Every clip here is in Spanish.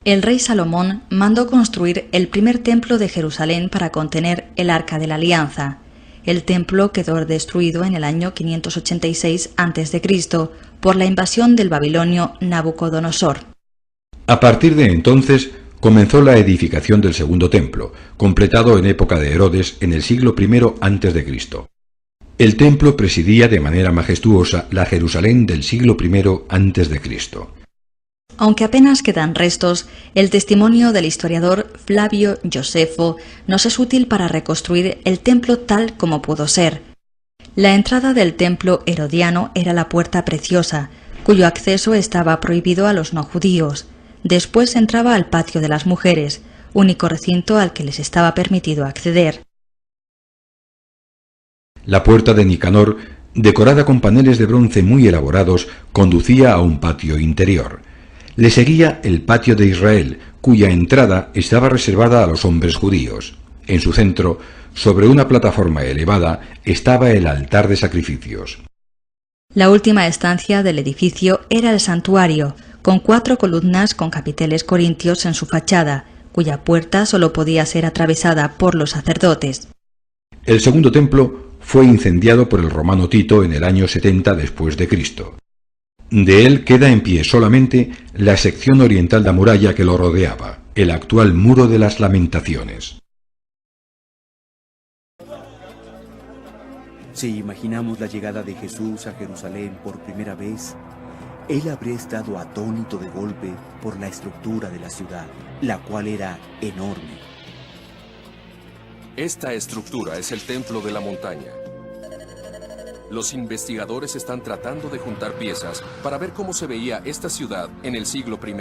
El rey Salomón mandó construir el primer templo de Jerusalén para contener el Arca de la Alianza. El templo quedó destruido en el año 586 a.C. por la invasión del babilonio Nabucodonosor. A partir de entonces comenzó la edificación del segundo templo, completado en época de Herodes en el siglo I a.C. El templo presidía de manera majestuosa la Jerusalén del siglo I a.C. Aunque apenas quedan restos, el testimonio del historiador Flavio Josefo nos es útil para reconstruir el templo tal como pudo ser. La entrada del templo herodiano era la puerta preciosa, cuyo acceso estaba prohibido a los no judíos. Después entraba al patio de las mujeres, único recinto al que les estaba permitido acceder. La puerta de Nicanor, decorada con paneles de bronce muy elaborados, conducía a un patio interior. Le seguía el patio de Israel, cuya entrada estaba reservada a los hombres judíos. En su centro, sobre una plataforma elevada, estaba el altar de sacrificios. La última estancia del edificio era el santuario, con 4 columnas con capiteles corintios en su fachada, cuya puerta solo podía ser atravesada por los sacerdotes. El segundo templo fue incendiado por el romano Tito en el año 70 después de Cristo. De él queda en pie solamente la sección oriental de la muralla que lo rodeaba, el actual Muro de las Lamentaciones. Si imaginamos la llegada de Jesús a Jerusalén por primera vez, él habría estado atónito de golpe por la estructura de la ciudad, la cual era enorme. Esta estructura es el templo de la montaña. Los investigadores están tratando de juntar piezas para ver cómo se veía esta ciudad en el siglo I.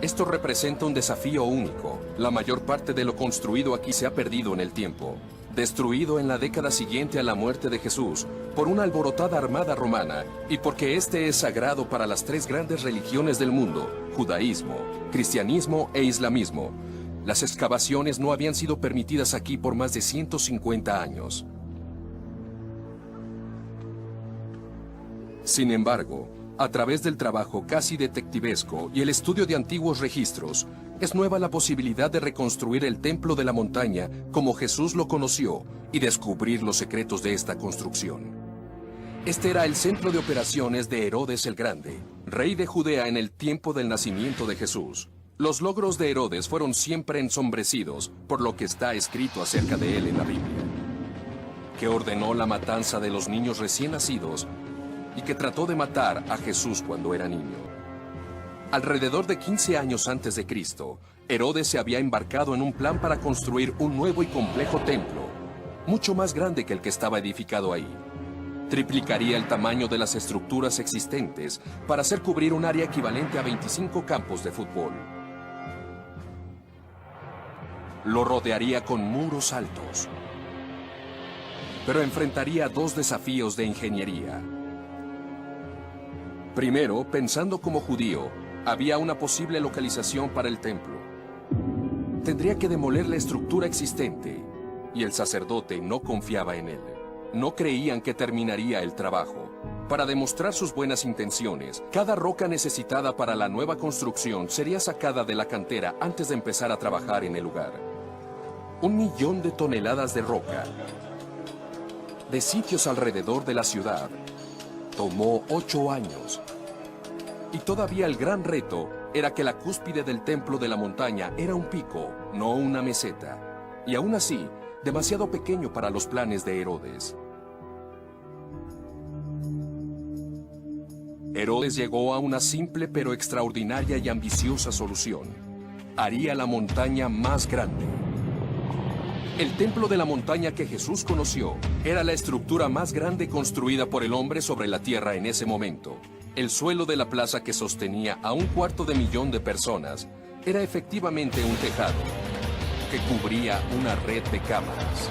Esto representa un desafío único. La mayor parte de lo construido aquí se ha perdido en el tiempo. Destruido en la década siguiente a la muerte de Jesús por una alborotada armada romana y porque este es sagrado para las 3 grandes religiones del mundo, judaísmo, cristianismo e islamismo. Las excavaciones no habían sido permitidas aquí por más de 150 años. Sin embargo, a través del trabajo casi detectivesco y el estudio de antiguos registros, es nueva la posibilidad de reconstruir el templo de la montaña como Jesús lo conoció y descubrir los secretos de esta construcción. Este era el centro de operaciones de Herodes el Grande, rey de Judea en el tiempo del nacimiento de Jesús. Los logros de Herodes fueron siempre ensombrecidos por lo que está escrito acerca de él en la Biblia, que ordenó la matanza de los niños recién nacidos y que trató de matar a Jesús cuando era niño. Alrededor de 15 años antes de Cristo, Herodes se había embarcado en un plan para construir un nuevo y complejo templo, mucho más grande que el que estaba edificado ahí. Triplicaría el tamaño de las estructuras existentes para hacer cubrir un área equivalente a 25 campos de fútbol. Lo rodearía con muros altos, pero enfrentaría 2 desafíos de ingeniería. Primero, pensando como judío, había una posible localización para el templo. Tendría que demoler la estructura existente, y el sacerdote no confiaba en él. No creían que terminaría el trabajo. Para demostrar sus buenas intenciones, cada roca necesitada para la nueva construcción sería sacada de la cantera antes de empezar a trabajar en el lugar. 1 millón de toneladas de roca, de sitios alrededor de la ciudad, tomó 8 años. Y todavía el gran reto era que la cúspide del templo de la montaña era un pico, no una meseta. Y aún así, demasiado pequeño para los planes de Herodes. Herodes llegó a una simple pero extraordinaria y ambiciosa solución. Haría la montaña más grande. El templo de la montaña que Jesús conoció era la estructura más grande construida por el hombre sobre la tierra en ese momento. El suelo de la plaza que sostenía a 250,000 de personas era efectivamente un tejado que cubría una red de cámaras.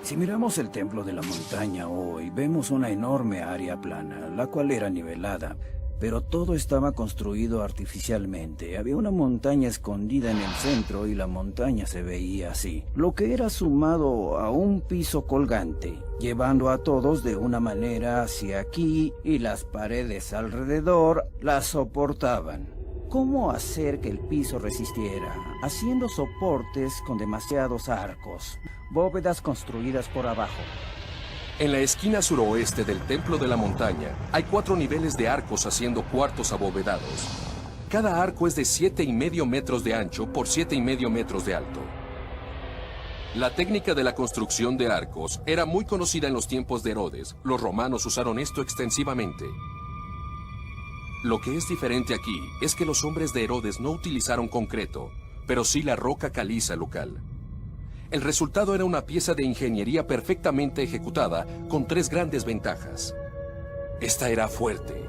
Si miramos el templo de la montaña hoy, vemos una enorme área plana, la cual era nivelada. pero todo estaba construido artificialmente. Había una montaña escondida en el centro y la montaña se veía así, lo que era sumado a un piso colgante, llevando a todos de una manera hacia aquí y las paredes alrededor las soportaban. ¿Cómo hacer que el piso resistiera? Haciendo soportes con demasiados arcos, bóvedas construidas por abajo. En la esquina suroeste del Templo de la Montaña hay 4 niveles de arcos haciendo cuartos abovedados. Cada arco es de 7,5 metros de ancho por 7,5 metros de alto. La técnica de la construcción de arcos era muy conocida en los tiempos de Herodes. Los romanos usaron esto extensivamente. Lo que es diferente aquí es que los hombres de Herodes no utilizaron concreto, pero sí la roca caliza local. El resultado era una pieza de ingeniería perfectamente ejecutada con 3 grandes ventajas. Esta era fuerte,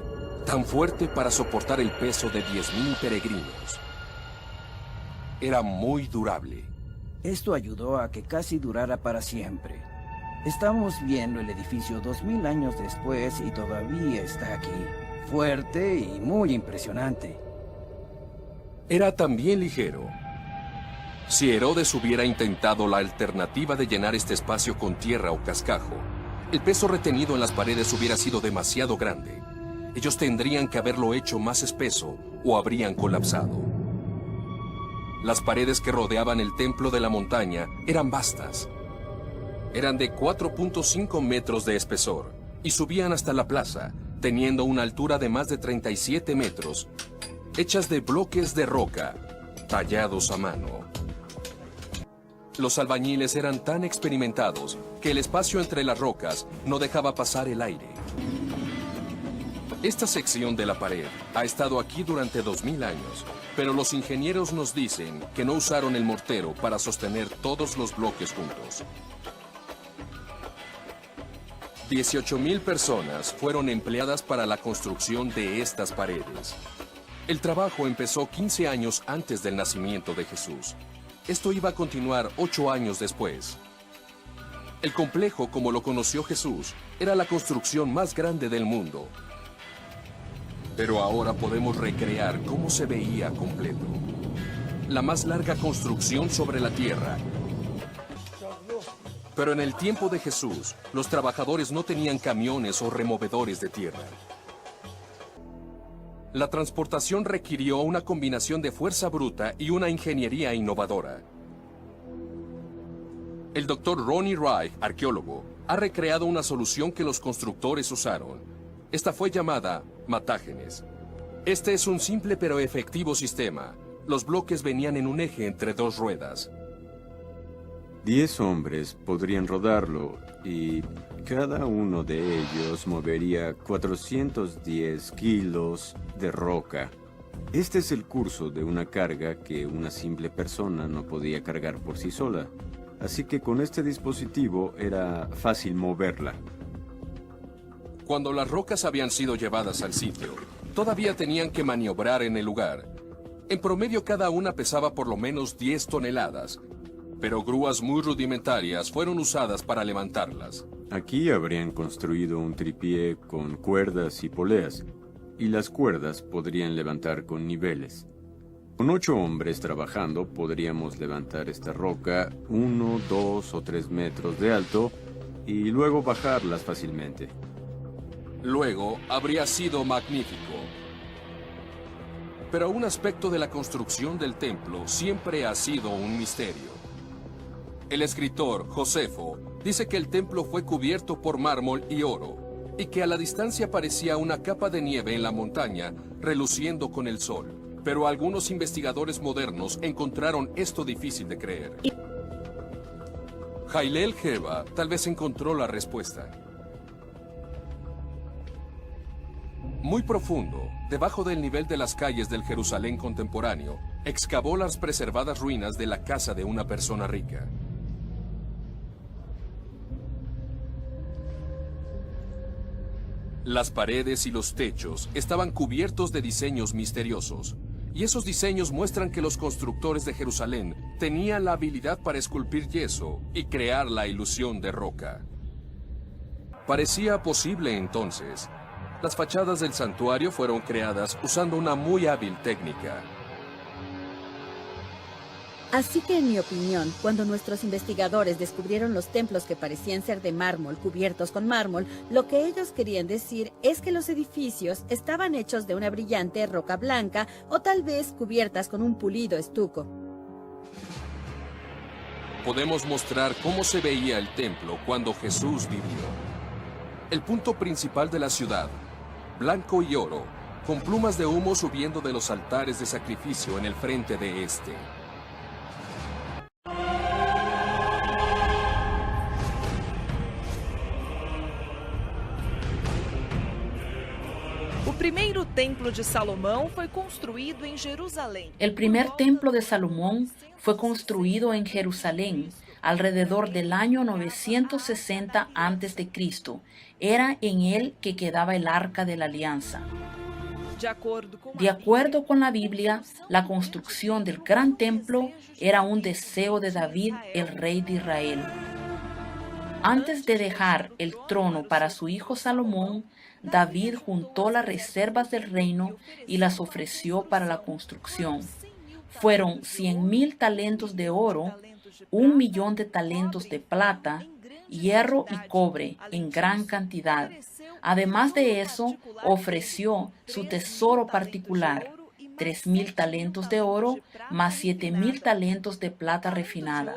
tan fuerte para soportar el peso de 10,000 peregrinos. Era muy durable. Esto ayudó a que casi durara para siempre. Estamos viendo el edificio 2000 años después y todavía está aquí. Fuerte y muy impresionante. Era también ligero. Si Herodes hubiera intentado la alternativa de llenar este espacio con tierra o cascajo, el peso retenido en las paredes hubiera sido demasiado grande. Ellos tendrían que haberlo hecho más espeso o habrían colapsado. Las paredes que rodeaban el Templo de la Montaña eran vastas. Eran de 4,5 metros de espesor y subían hasta la plaza, teniendo una altura de más de 37 metros, hechas de bloques de roca, tallados a mano. Los albañiles eran tan experimentados que el espacio entre las rocas no dejaba pasar el aire. Esta sección de la pared ha estado aquí durante 2000 años, pero los ingenieros nos dicen que no usaron el mortero para sostener todos los bloques juntos. 18,000 personas fueron empleadas para la construcción de estas paredes. El trabajo empezó 15 años antes del nacimiento de Jesús. Esto iba a continuar 8 años después. El complejo, como lo conoció Jesús, era la construcción más grande del mundo. Pero ahora podemos recrear cómo se veía completo. La más larga construcción sobre la tierra. Pero en el tiempo de Jesús, los trabajadores no tenían camiones o removedores de tierra. La transportación requirió una combinación de fuerza bruta y una ingeniería innovadora. El Dr. Ronnie Reich, arqueólogo, ha recreado una solución que los constructores usaron. Esta fue llamada matágenes. Este es un simple pero efectivo sistema. Los bloques venían en un eje entre 2 ruedas. 10 hombres podrían rodarlo y cada uno de ellos movería 410 kilos de roca. Este es el curso de una carga que una simple persona no podía cargar por sí sola. Así que con este dispositivo era fácil moverla. Cuando las rocas habían sido llevadas al sitio, todavía tenían que maniobrar en el lugar. En promedio cada una pesaba por lo menos 10 toneladas, pero grúas muy rudimentarias fueron usadas para levantarlas. Aquí habrían construido un tripié con cuerdas y poleas, y las cuerdas podrían levantar con niveles. Con 8 hombres trabajando podríamos levantar esta roca 1, 2 o 3 metros de alto y luego bajarlas fácilmente. Luego habría sido magnífico. Pero un aspecto de la construcción del templo siempre ha sido un misterio. El escritor Josefo dice que el templo fue cubierto por mármol y oro, y que a la distancia parecía una capa de nieve en la montaña, reluciendo con el sol. Pero algunos investigadores modernos encontraron esto difícil de creer. Jailel Geba tal vez encontró la respuesta. Muy profundo, debajo del nivel de las calles del Jerusalén contemporáneo, excavó las preservadas ruinas de la casa de una persona rica. Las paredes y los techos estaban cubiertos de diseños misteriosos, y esos diseños muestran que los constructores de Jerusalén tenían la habilidad para esculpir yeso y crear la ilusión de roca. Parecía posible entonces. Las fachadas del santuario fueron creadas usando una muy hábil técnica. Así que, en mi opinión, cuando nuestros investigadores descubrieron los templos que parecían ser de mármol, cubiertos con mármol, lo que ellos querían decir es que los edificios estaban hechos de una brillante roca blanca o tal vez cubiertas con un pulido estuco. Podemos mostrar cómo se veía el templo cuando Jesús vivió. El punto principal de la ciudad, blanco y oro, con plumas de humo subiendo de los altares de sacrificio en el frente de este. El primer templo de Salomón fue construido en Jerusalén alrededor del año 960 a.C. Era en él que quedaba el Arca de la Alianza. De acuerdo con la Biblia, la construcción del gran templo era un deseo de David, el rey de Israel. Antes de dejar el trono para su hijo Salomón, David juntó las reservas del reino y las ofreció para la construcción. Fueron 100,000 talentos de oro, 1,000,000 de talentos de plata, hierro y cobre en gran cantidad. Además de eso, ofreció su tesoro particular, 3,000 talentos de oro más 7,000 talentos de plata refinada.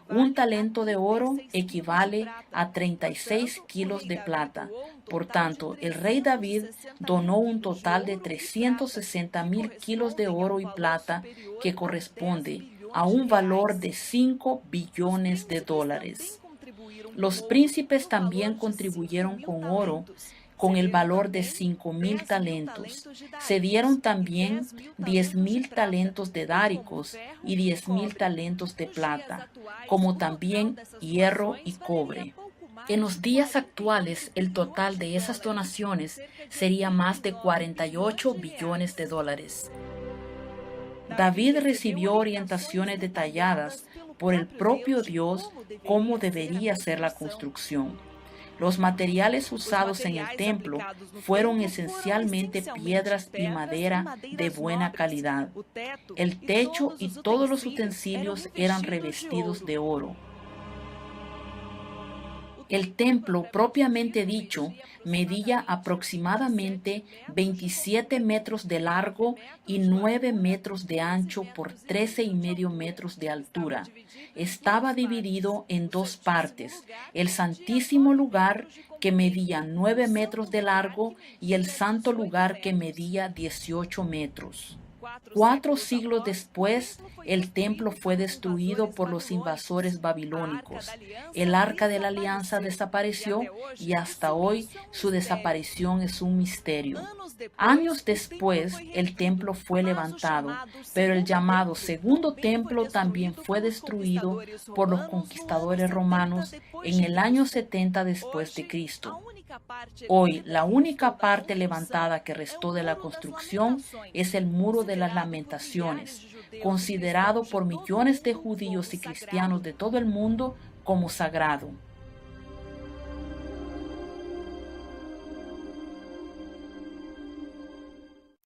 Un talento de oro equivale a 36 kilos de plata. Por tanto, el rey David donó un total de 360,000 kilos de oro y plata, que corresponde a un valor de 5 billones de dólares. Los príncipes también contribuyeron con oro, con el valor de 5,000 talentos. Se dieron también 10,000 talentos de dáricos y 10,000 talentos de plata, como también hierro y cobre. En los días actuales, el total de esas donaciones sería más de 48 billones de dólares. David recibió orientaciones detalladas por el propio Dios cómo debería ser la construcción. Los materiales usados en el templo fueron esencialmente piedras y madera de buena calidad. El techo y todos los utensilios eran revestidos de oro. El templo propiamente dicho medía aproximadamente 27 metros de largo y 9 metros de ancho por 13,5 metros de altura. Estaba dividido en dos partes: el Santísimo Lugar, que medía 9 metros de largo, y el Santo Lugar, que medía 18 metros. 4 siglos después, el templo fue destruido por los invasores babilónicos. El Arca de la Alianza desapareció y hasta hoy su desaparición es un misterio. Años después, el templo fue levantado, pero el llamado Segundo Templo también fue destruido por los conquistadores romanos en el año 70 después de Cristo. Hoy, la única parte levantada que restó de la construcción es el Muro de las Lamentaciones, considerado por millones de judíos y cristianos de todo el mundo como sagrado.